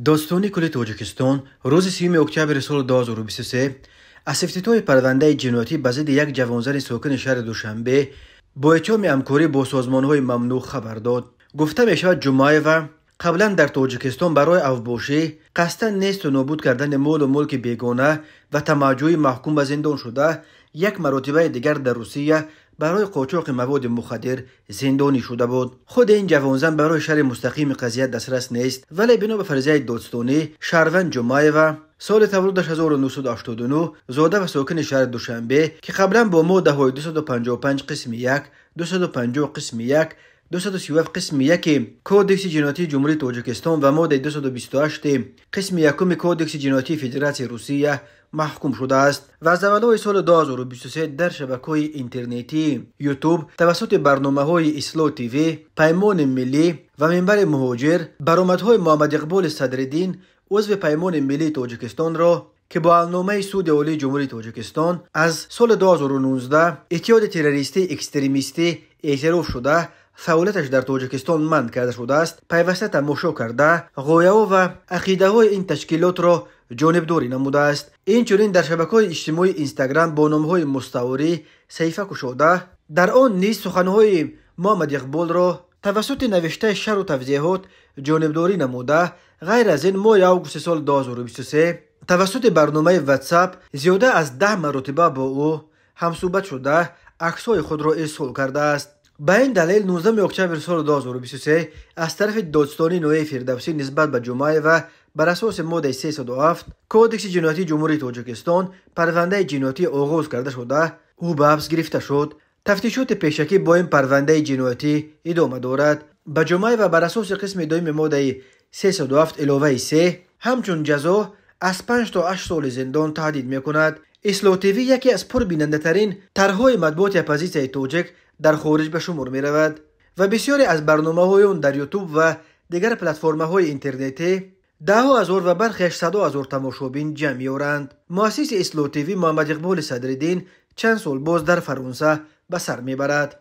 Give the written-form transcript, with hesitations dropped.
داستانی کل تاجیکستان روز 30 اکتبر سال 2023 از افتتاح پرونده جنایتی به ضد یک جوانزن ساکن شهر دوشنبه با اتهام همکاری با سازمان‌های ممنوع خبر داد. گفته می‌شود جمعیوه قبلا در تاجیکستان برای اوباشی، قصداً نیست و نابود کردن مال و ملک بیگانه و تمجوی محکوم به زندان شده، یک مرتبه دیگر در روسیه برای قاچاق مواد مخدر زندانی شده بود. خود این جوانزن برای شرح مستقیم قضیه دسترس نیست، ولی بنا به فرضیه دادستانی شهروند جمعیوه سال تولدش 1989 زاده و ساکن شهر دوشنبه که قبلا با ماده‌های 255 قسم 1، 250 قسم 1، 237 قسم 1 کودکس جنایتی جمهوری تاجیکستان و ماده 228 قسم 1 کودکس جنایتی فدراسیون روسیه محکوم شده است و از اولای سال 2023 در شبکه‌های اینترنتی یوتیوب توسط برنامه‌های اسلو تیوی، پیمان ملی و منبر مهاجر برآمدهای محمد اقبال صدرالدین عضو پیمان ملی تاجیکستان را که با اعلاننامه سود عالی جمهوری تاجیکستان از سال 2019 اتحاد تروریستی اکستریمیستی اعتراف شده فعالیتش در تاجیکستان منع کرده شده است، پیوسته تماشا کرده غایه‌ها و عقیده‌های این تشکیلات را جانبداری نموده است. اینچنین در شبکه‌های اجتماعی اینستاگرام با نام‌های مستعاری صحیفه گشوده در آن نیز سخن‌های محمد اقبال را توسط نوشته شر و توضیحات جانبداری نموده. غیر از این ماه اوگوست سال 2023 توسط برنامه واتساپ زیاده از 10 مرتبه با او همصحبت شده عکس‌های خود را ارسال کرده است. به این دلیل 19 اکتبر سال 2023 از طرف دادستانی نوعی فردوسی نسبت به جمعیوه بر اساس ماده 307 کودکس جنایتی جمهوری تاجیکستان پرونده جنایتی آغاز کرده شده او به حبس گرفته شد. تفتیشات پیشکی با این پرونده جنایتی ادامه دارد. به جمعیوه بر اساس قسم دوم ماده 307 علاوه 3 همچون جزا از 5 تا 8 سال زندان تهدید میکند. اسلو تیوی یکی از پربیننده ترین طرحهای مطبوعات اپوزیسیون تاجیک در خارج به شمار می رود و بسیاری از برنامه‌های آن در یوتیوب و دیگر پلتفرم‌های اینترنتی ده هزار و برخی 100 هزار تماشابین جمع می‌آورند. مؤسس اسلو تیوی محمد اقبال صدرالدین چند سال باز در فرانسه به سر میبرد.